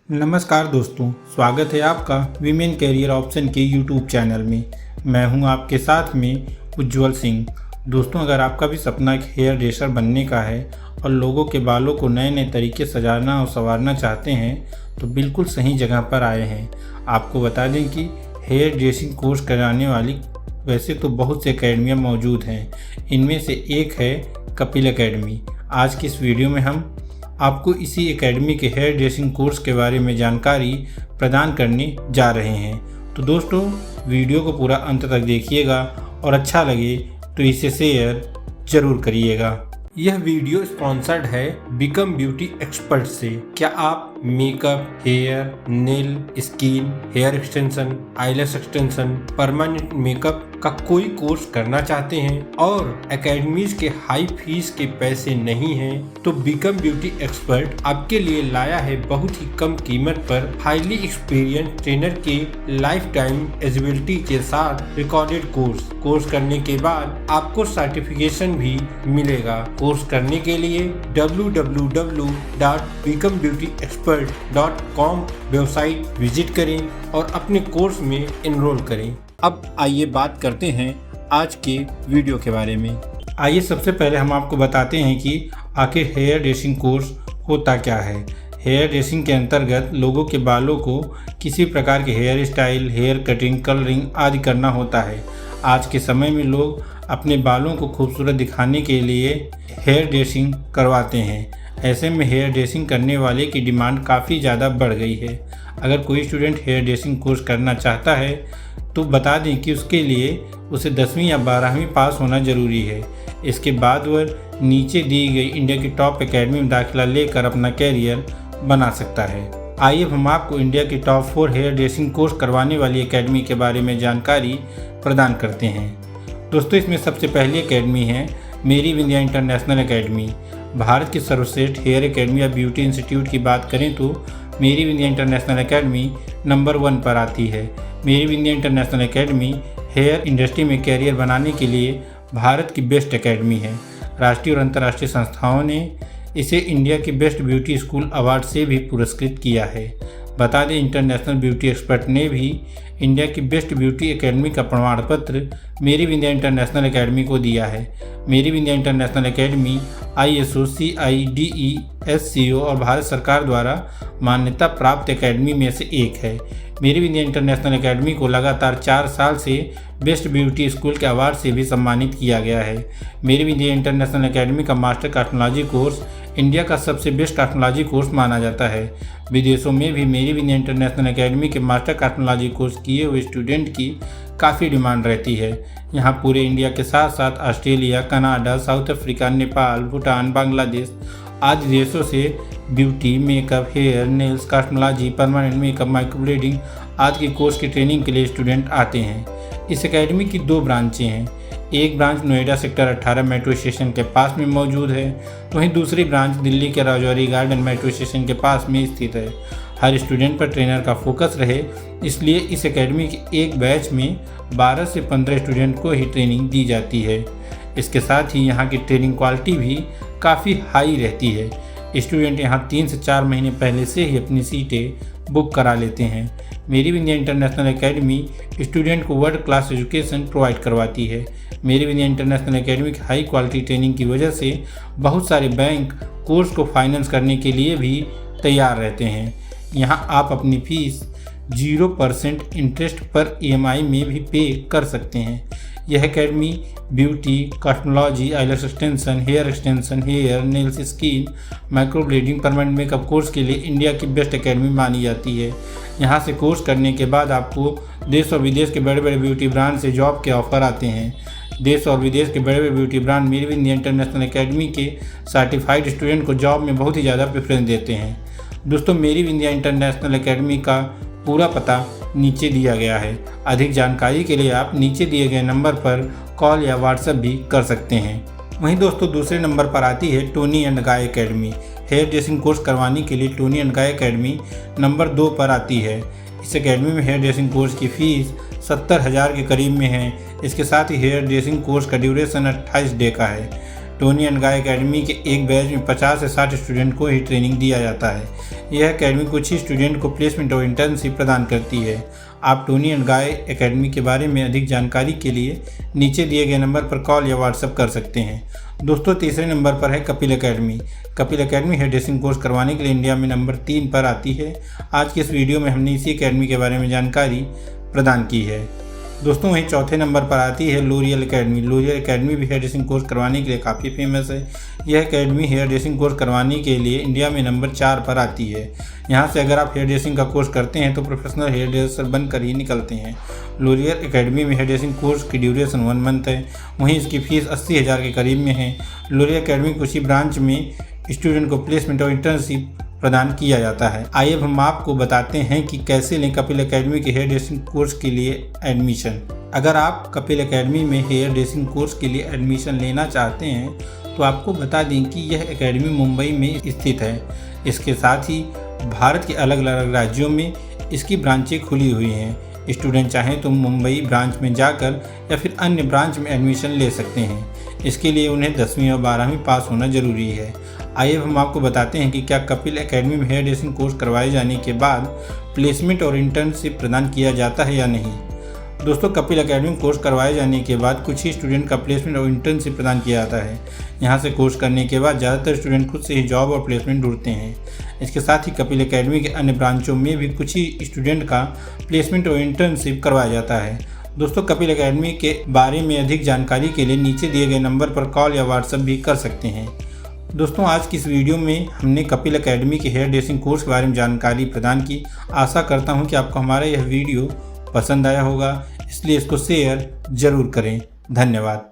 नमस्कार दोस्तों, स्वागत है आपका वीमेन कैरियर ऑप्शन के यूट्यूब चैनल में। मैं हूं आपके साथ में उज्जवल सिंह। दोस्तों, अगर आपका भी सपना एक हेयर ड्रेसर बनने का है और लोगों के बालों को नए नए तरीके सजाना और संवारना चाहते हैं तो बिल्कुल सही जगह पर आए हैं। आपको बता दें कि हेयर ड्रेसिंग कोर्स कराने वाली वैसे तो बहुत से अकेडमियाँ मौजूद हैं, इनमें से एक है कपिल अकेडमी। आज की इस वीडियो में हम आपको इसी एकेडमी के हेयर ड्रेसिंग कोर्स के बारे में जानकारी प्रदान करने जा रहे हैं। तो दोस्तों, वीडियो को पूरा अंत तक देखिएगा और अच्छा लगे तो इसे शेयर ज़रूर करिएगा। यह वीडियो स्पॉन्सर्ड है बिकम ब्यूटी एक्सपर्ट से। क्या आप makeup, hair, nail, skin, hair extension, eyelash extension, permanent makeup का कोई कोर्स करना चाहते हैं और एकेडमीज के हाई फीस के पैसे नहीं हैं, तो बिकम ब्यूटी एक्सपर्ट आपके लिए लाया है बहुत ही कम कीमत पर हाईली एक्सपीरियंस ट्रेनर के लाइफ टाइम एलिजिबिलिटी के साथ रिकॉर्डेड कोर्स करने के बाद आपको सर्टिफिकेशन भी मिलेगा। कोर्स करने के लिए www.becombeautyexpert.com वेबसाइट विजिट करें और अपने कोर्स में एनरोल करें। अब आइए बात करते हैं आज के वीडियो के बारे में। आइए सबसे पहले हम आपको बताते हैं कि आखिर हेयर ड्रेसिंग कोर्स होता क्या है। हेयर ड्रेसिंग के अंतर्गत लोगों के बालों को किसी प्रकार के hair style, hair cutting, colouring आदि करना होता है। आज के समय में लोग अपने बालों को खूबसूरत दिखाने के लिए हेयर ड्रेसिंग करवाते हैं। ऐसे में हेयर ड्रेसिंग करने वाले की डिमांड काफ़ी ज़्यादा बढ़ गई है। अगर कोई स्टूडेंट हेयर ड्रेसिंग कोर्स करना चाहता है तो बता दें कि उसके लिए उसे 10वीं या 12वीं पास होना ज़रूरी है। इसके बाद वह नीचे दी गई इंडिया की टॉप एकेडमी में दाखिला लेकर अपना कैरियर बना सकता है। आइए हम आपको इंडिया की टॉप 4 हेयर ड्रेसिंग कोर्स करवाने वाली एकेडमी के बारे में जानकारी प्रदान करते हैं। दोस्तों, इसमें सबसे पहली एकेडमी है मेरी विंध्या इंटरनेशनल एकेडमी। भारत की सर्वश्रेष्ठ हेयर एकेडमी या ब्यूटी इंस्टीट्यूट की बात करें तो मेरी विंध्या इंटरनेशनल एकेडमी नंबर 1 पर आती है। मेरी Vindhya international academy hair industry में कैरियर बनाने के लिए भारत की बेस्ट एकेडमी है। राष्ट्रीय और अंतर्राष्ट्रीय संस्थाओं ने इसे इंडिया की बेस्ट ब्यूटी स्कूल अवार्ड से भी पुरस्कृत किया है। बता दें, इंटरनेशनल ब्यूटी एक्सपर्ट ने भी इंडिया की बेस्ट ब्यूटी एकेडमी का प्रमाण पत्र मेरी विंध्या इंटरनेशनल एकेडमी को दिया है। मेरी Vindhya international academy ISO, CIDE, SCO और भारत सरकार द्वारा मान्यता प्राप्त एकेडमी में से एक है। मेरी विंध्या इंटरनेशनल एकेडमी को लगातार 4 साल से बेस्ट ब्यूटी स्कूल के अवार्ड से भी सम्मानित किया गया है। मेरी विंध्या इंटरनेशनल एकेडमी का मास्टर कॉस्मेटोलॉजी कोर्स इंडिया का सबसे बेस्ट कॉस्मेटोलॉजी कोर्स माना जाता है। विदेशों में भी मेरी विंध्या इंटरनेशनल एकेडमी के मास्टर कॉस्मेटोलॉजी कोर्स किए हुए स्टूडेंट की काफ़ी डिमांड रहती है। यहाँ पूरे इंडिया के साथ साथ Australia, Canada, South Africa, Nepal, Bhutan, Bangladesh आदि देशों से beauty, makeup, hair, nails, cosmetology, permanent makeup, microblading आदि के कोर्स की ट्रेनिंग के लिए स्टूडेंट आते हैं। इस एकेडमी की 2 ब्रांचें हैं। एक branch Noida sector 18 metro station के पास में मौजूद है, वहीं दूसरी ब्रांच दिल्ली के राजौरी गार्डन मेट्रो स्टेशन के पास में स्थित है। हर स्टूडेंट पर ट्रेनर का फोकस रहे, इसलिए इस एकेडमी के एक बैच में 12 से 15 स्टूडेंट को ही ट्रेनिंग दी जाती है। इसके साथ ही यहाँ की ट्रेनिंग क्वालिटी भी काफ़ी हाई रहती है। स्टूडेंट यहाँ 3 से 4 महीने पहले से ही अपनी सीटें बुक करा लेते हैं। मेरी विंध्या इंटरनेशनल एकेडमी स्टूडेंट को वर्ल्ड क्लास एजुकेशन प्रोवाइड करवाती है। मेरी विंध्या इंटरनेशनल एकेडमी की हाई क्वालिटी ट्रेनिंग की वजह से बहुत सारे बैंक कोर्स को फाइनेंस करने के लिए भी तैयार रहते हैं। यहाँ आप अपनी फीस 0% इंटरेस्ट पर EMI में भी पे कर सकते हैं। यह academy beauty, cosmetology, eyelash extension, hair extension, hair, nails, skin, microblading, permanent makeup course के लिए इंडिया की बेस्ट एकेडमी मानी जाती है। यहाँ से कोर्स करने के बाद आपको देश और विदेश के बड़े बड़े ब्यूटी ब्रांड से जॉब के ऑफ़र आते हैं। देश और विदेश के बड़े बड़े ब्यूटी ब्रांड मेरी विंध्या इंटरनेशनल एकेडमी के सर्टिफाइड स्टूडेंट को जॉब में बहुत ही ज़्यादा प्रेफरेंस देते हैं। दोस्तों, मेरी विंध्या इंटरनेशनल एकेडमी का पूरा पता नीचे दिया गया है। अधिक जानकारी के लिए आप नीचे दिए गए नंबर पर कॉल या व्हाट्सएप भी कर सकते हैं। वहीं दोस्तों, दूसरे नंबर पर आती है Toni and Guy academy. Hairdressing course करवाने के लिए Toni and Guy academy number 2 पर आती है। इस एकेडमी में हेयर ड्रेसिंग कोर्स की फ़ीस 70,000 के करीब में है। इसके साथ ही हेयर ड्रेसिंग कोर्स का ड्यूरेशन 28 डे का है। टोनी एंड गाय एकेडमी के एक बैच में 50 से 60 स्टूडेंट को ही ट्रेनिंग दिया जाता है। यह एकेडमी कुछ ही स्टूडेंट को प्लेसमेंट और इंटर्नशिप प्रदान करती है। आप टोनी एंड गाय एकेडमी के बारे में अधिक जानकारी के लिए नीचे दिए गए नंबर पर कॉल या व्हाट्सएप कर सकते हैं। दोस्तों, तीसरे नंबर पर है Kapil academy. Kapil academy hairdressing course करवाने के लिए इंडिया में नंबर 3 पर आती है। आज की इस वीडियो में हमने इसी एकेडमी के बारे में जानकारी प्रदान की है। दोस्तों, वहीं चौथे नंबर पर आती है लोरियल एकेडमी। लोरियल एकेडमी भी हेयर ड्रेसिंग कोर्स करवाने के लिए काफ़ी फेमस है। यह एकेडमी हेयर ड्रेसिंग कोर्स करवाने के लिए इंडिया में नंबर 4 पर आती है। यहाँ से अगर आप हेयर ड्रेसिंग का कोर्स करते हैं तो प्रोफेशनल हेयर ड्रेसर बनकर ही निकलते हैं। लोरियल एकेडमी में हेयर ड्रेसिंग कोर्स की ड्यूरेशन 1 मंथ है। वहीं इसकी फ़ीस 80,000 के करीब में है। लोरियल एकेडमी कुछ ही ब्रांच में स्टूडेंट को प्लेसमेंट और इंटर्नशिप प्रदान किया जाता है। आइए अब हम आपको बताते हैं कि कैसे लें कपिल एकेडमी के हेयर ड्रेसिंग कोर्स के लिए एडमिशन। अगर आप कपिल एकेडमी में हेयर ड्रेसिंग कोर्स के लिए एडमिशन लेना चाहते हैं तो आपको बता दें कि यह एकेडमी मुंबई में स्थित है। इसके साथ ही भारत के अलग अलग राज्यों में इसकी ब्रांचें खुली हुई हैं। स्टूडेंट चाहें तो मुंबई ब्रांच में जाकर या फिर अन्य ब्रांच में एडमिशन ले सकते हैं। इसके लिए उन्हें 10वीं और 12वीं पास होना जरूरी है। आइए हम आपको बताते हैं कि क्या कपिल एकेडमी में हेयर ड्रेसिंग कोर्स करवाए जाने के बाद प्लेसमेंट और इंटर्नशिप प्रदान किया जाता है या नहीं। दोस्तों, कपिल एकेडमी कोर्स करवाए जाने के बाद कुछ ही स्टूडेंट का प्लेसमेंट और इंटर्नशिप प्रदान किया जाता है। यहाँ से कोर्स करने के बाद ज़्यादातर स्टूडेंट खुद से ही जॉब और प्लेसमेंट ढूंढते हैं। इसके साथ ही कपिल एकेडमी के अन्य ब्रांचों में भी कुछ ही स्टूडेंट का प्लेसमेंट और इंटर्नशिप करवाया जाता है। दोस्तों, कपिल एकेडमी के बारे में अधिक जानकारी के लिए नीचे दिए गए नंबर पर कॉल या व्हाट्सएप भी कर सकते हैं। दोस्तों, आज की इस वीडियो में हमने कपिल एकेडमी के हेयर ड्रेसिंग कोर्स के बारे में जानकारी प्रदान की। आशा करता हूं कि आपको हमारा यह वीडियो पसंद आया होगा, इसलिए इसको शेयर ज़रूर करें। धन्यवाद।